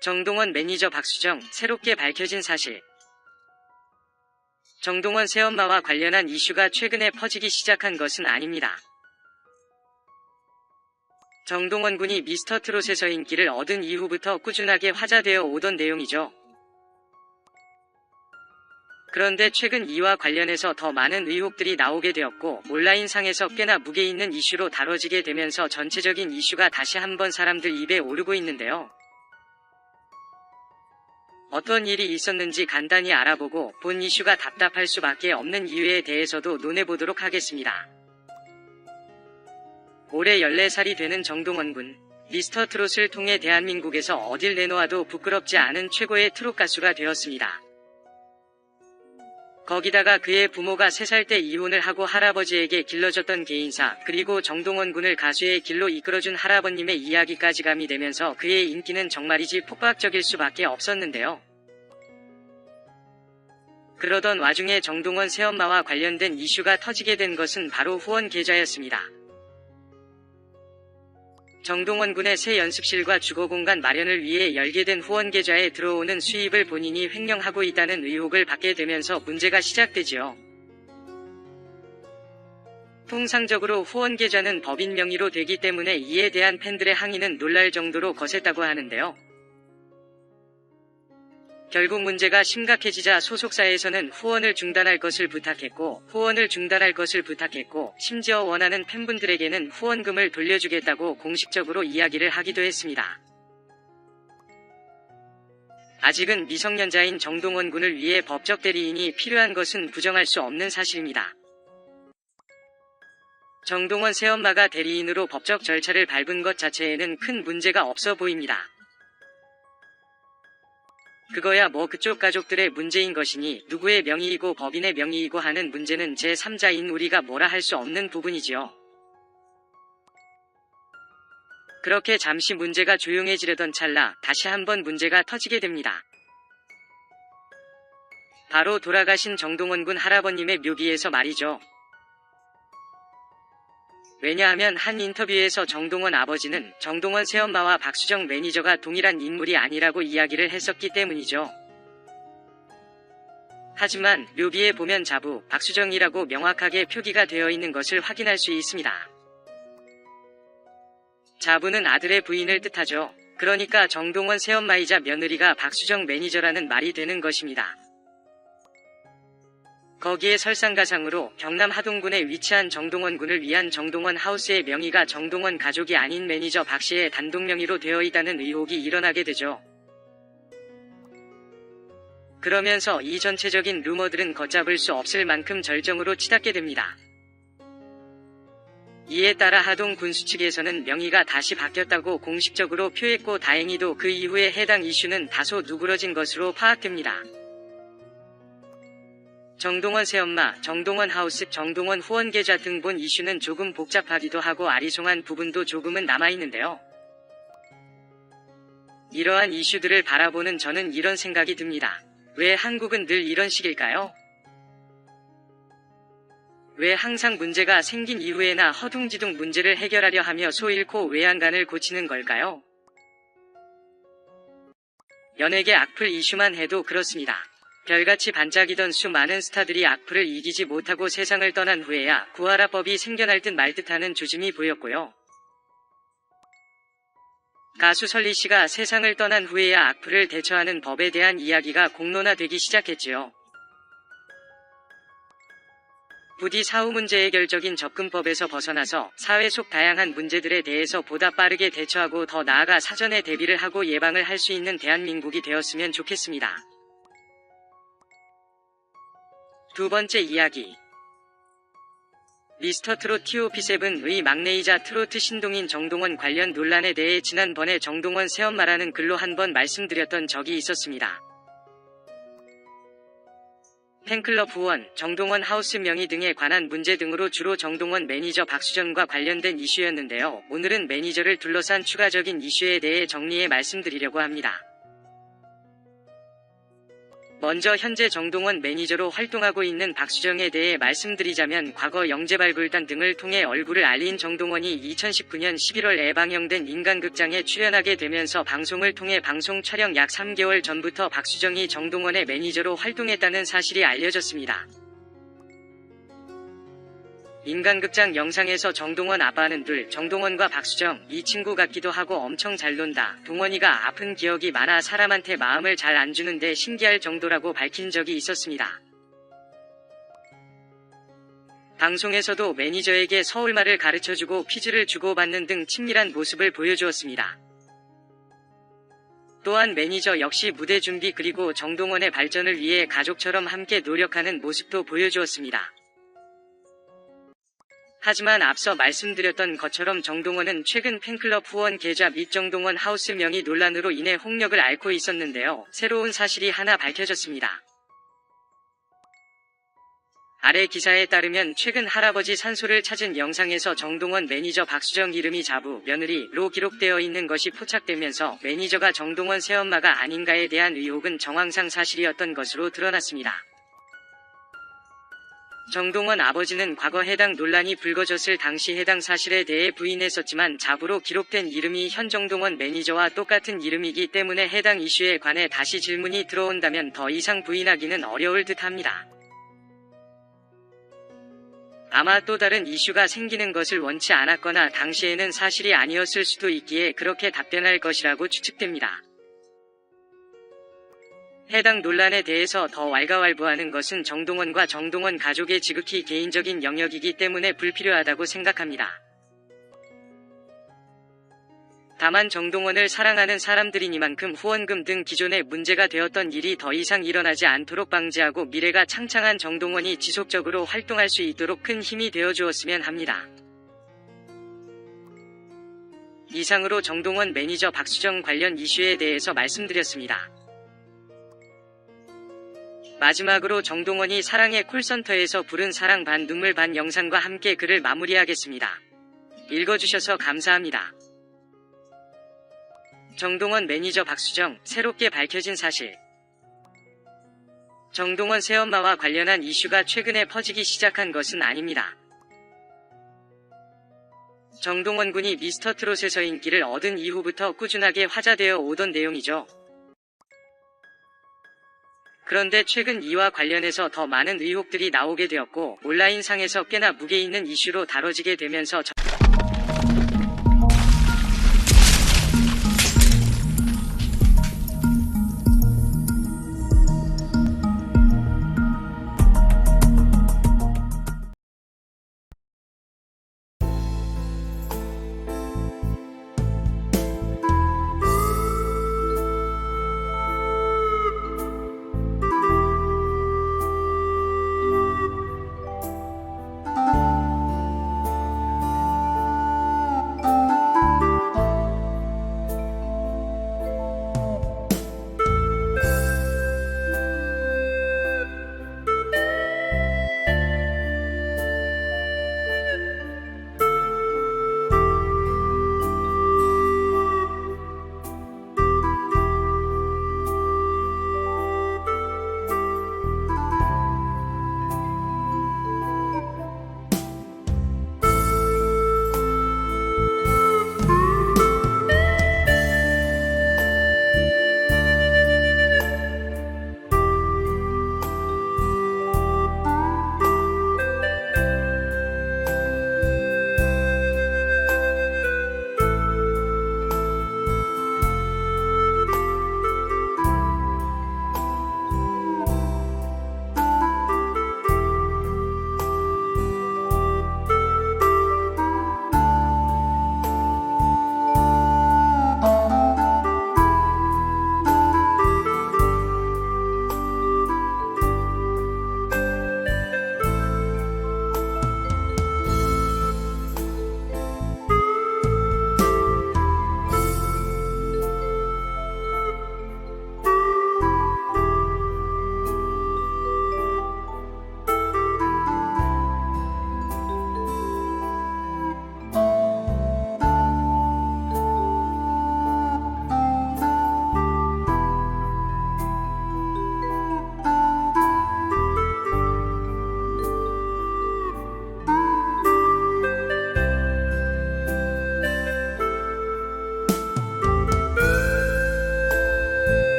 정동원 매니저 박수정, 새롭게 밝혀진 사실. 정동원 새엄마와 관련한 이슈가 최근에 퍼지기 시작한 것은 아닙니다. 정동원 군이 미스터트롯에서 인기를 얻은 이후부터 꾸준하게 화제되어 오던 내용이죠. 그런데 최근 이와 관련해서 더 많은 의혹들이 나오게 되었고 온라인상에서 꽤나 무게 있는 이슈로 다뤄지게 되면서 전체적인 이슈가 다시 한번 사람들 입에 오르고 있는데요. 어떤 일이 있었는지 간단히 알아보고 본 이슈가 답답할 수밖에 없는 이유에 대해서도 논해보도록 하겠습니다. 올해 14살이 되는 정동원 군. 미스터트롯을 통해 대한민국에서 어딜 내놓아도 부끄럽지 않은 최고의 트롯 가수가 되었습니다. 거기다가 그의 부모가 3살 때 이혼을 하고 할아버지에게 길러줬던 개인사, 그리고 정동원 군을 가수의 길로 이끌어준 할아버님의 이야기까지 가미되면서 그의 인기는 정말이지 폭발적일 수밖에 없었는데요. 그러던 와중에 정동원 새엄마와 관련된 이슈가 터지게 된 것은 바로 후원 계좌였습니다. 정동원 군의 새 연습실과 주거공간 마련을 위해 열게 된 후원 계좌에 들어오는 수입을 본인이 횡령하고 있다는 의혹을 받게 되면서 문제가 시작되지요. 통상적으로 후원 계좌는 법인 명의로 되기 때문에 이에 대한 팬들의 항의는 놀랄 정도로 거셌다고 하는데요. 결국 문제가 심각해지자 소속사에서는 후원을 중단할 것을 부탁했고 심지어 원하는 팬분들에게는 후원금을 돌려주겠다고 공식적으로 이야기를 하기도 했습니다. 아직은 미성년자인 정동원 군을 위해 법적 대리인이 필요한 것은 부정할 수 없는 사실입니다. 정동원 새엄마가 대리인으로 법적 절차를 밟은 것 자체에는 큰 문제가 없어 보입니다. 그거야 뭐 그쪽 가족들의 문제인 것이니 누구의 명의이고 법인의 명의이고 하는 문제는 제3자인 우리가 뭐라 할 수 없는 부분이지요. 그렇게 잠시 문제가 조용해지려던 찰나 다시 한번 문제가 터지게 됩니다. 바로 돌아가신 정동원 군 할아버님의 묘비에서 말이죠. 왜냐하면 한 인터뷰에서 정동원 아버지는 정동원 새엄마와 박수정 매니저가 동일한 인물이 아니라고 이야기를 했었기 때문이죠. 하지만 묘비에 보면 자부, 박수정이라고 명확하게 표기가 되어 있는 것을 확인할 수 있습니다. 자부는 아들의 부인을 뜻하죠. 그러니까 정동원 새엄마이자 며느리가 박수정 매니저라는 말이 되는 것입니다. 거기에 설상가상으로 경남 하동군에 위치한 정동원 군을 위한 정동원 하우스의 명의가 정동원 가족이 아닌 매니저 박씨의 단독 명의로 되어 있다는 의혹이 일어나게 되죠. 그러면서 이 전체적인 루머들은 걷잡을 수 없을 만큼 절정으로 치닫게 됩니다. 이에 따라 하동 군수 측에서는 명의가 다시 바뀌었다고 공식적으로 표했고 다행히도 그 이후에 해당 이슈는 다소 누그러진 것으로 파악됩니다. 정동원 새엄마, 정동원 하우스, 정동원 후원 계좌 등 본 이슈는 조금 복잡하기도 하고 아리송한 부분도 조금은 남아있는데요. 이러한 이슈들을 바라보는 저는 이런 생각이 듭니다. 왜 한국은 늘 이런 식일까요? 왜 항상 문제가 생긴 이후에나 허둥지둥 문제를 해결하려 하며 소 잃고 외양간을 고치는 걸까요? 연예계 악플 이슈만 해도 그렇습니다. 별같이 반짝이던 수많은 스타들이 악플을 이기지 못하고 세상을 떠난 후에야 구하라 법이 생겨날 듯 말 듯하는 조짐이 보였고요. 가수 설리씨가 세상을 떠난 후에야 악플을 대처하는 법에 대한 이야기가 공론화되기 시작했지요. 부디 사후 문제 해결적인 접근법에서 벗어나서 사회 속 다양한 문제들에 대해서 보다 빠르게 대처하고 더 나아가 사전에 대비를 하고 예방을 할 수 있는 대한민국이 되었으면 좋겠습니다. 두 번째 이야기. 미스터트롯 TOP7의 막내이자 트로트 신동인 정동원 관련 논란에 대해 지난번에 정동원 새엄마라는 글로 한번 말씀드렸던 적이 있었습니다. 팬클럽 후원, 정동원 하우스 명의 등에 관한 문제 등으로 주로 정동원 매니저 박수정과 관련된 이슈였는데요. 오늘은 매니저를 둘러싼 추가적인 이슈에 대해 정리해 말씀드리려고 합니다. 먼저 현재 정동원 매니저로 활동하고 있는 박수정에 대해 말씀드리자면 과거 영재발굴단 등을 통해 얼굴을 알린 정동원이 2019년 11월에 방영된 인간극장에 출연하게 되면서 방송을 통해 방송 촬영 약 3개월 전부터 박수정이 정동원의 매니저로 활동했다는 사실이 알려졌습니다. 인간극장 영상에서 정동원 아빠는 정동원과 박수정, 이 친구 같기도 하고 엄청 잘 논다. 동원이가 아픈 기억이 많아 사람한테 마음을 잘 안 주는데 신기할 정도라고 밝힌 적이 있었습니다. 방송에서도 매니저에게 서울말을 가르쳐주고 퀴즈를 주고받는 등 친밀한 모습을 보여주었습니다. 또한 매니저 역시 무대 준비 그리고 정동원의 발전을 위해 가족처럼 함께 노력하는 모습도 보여주었습니다. 하지만 앞서 말씀드렸던 것처럼 정동원은 최근 팬클럽 후원 계좌 및 정동원 하우스 명의 논란으로 인해 홍역을 앓고 있었는데요. 새로운 사실이 하나 밝혀졌습니다. 아래 기사에 따르면 최근 할아버지 산소를 찾은 영상에서 정동원 매니저 박수정 이름이 자부, 며느리로 기록되어 있는 것이 포착되면서 매니저가 정동원 새엄마가 아닌가에 대한 의혹은 정황상 사실이었던 것으로 드러났습니다. 정동원 아버지는 과거 해당 논란이 불거졌을 당시 해당 사실에 대해 부인했었지만 자부로 기록된 이름이 현 정동원 매니저와 똑같은 이름이기 때문에 해당 이슈에 관해 다시 질문이 들어온다면 더 이상 부인하기는 어려울 듯합니다. 아마 또 다른 이슈가 생기는 것을 원치 않았거나 당시에는 사실이 아니었을 수도 있기에 그렇게 답변할 것이라고 추측됩니다. 해당 논란에 대해서 더 왈가왈부하는 것은 정동원과 정동원 가족의 지극히 개인적인 영역이기 때문에 불필요하다고 생각합니다. 다만 정동원을 사랑하는 사람들이니만큼 후원금 등 기존에 문제가 되었던 일이 더 이상 일어나지 않도록 방지하고 미래가 창창한 정동원이 지속적으로 활동할 수 있도록 큰 힘이 되어주었으면 합니다. 이상으로 정동원 매니저 박수정 관련 이슈에 대해서 말씀드렸습니다. 마지막으로 정동원이 사랑의 콜센터에서 부른 사랑 반 눈물 반 영상과 함께 글을 마무리하겠습니다. 읽어주셔서 감사합니다. 정동원 매니저 박수정, 새롭게 밝혀진 사실. 정동원 새엄마와 관련한 이슈가 최근에 퍼지기 시작한 것은 아닙니다. 정동원 군이 미스터트롯에서 인기를 얻은 이후부터 꾸준하게 화제되어 오던 내용이죠. 그런데 최근 이와 관련해서 더 많은 의혹들이 나오게 되었고 온라인상에서 꽤나 무게 있는 이슈로 다뤄지게 되면서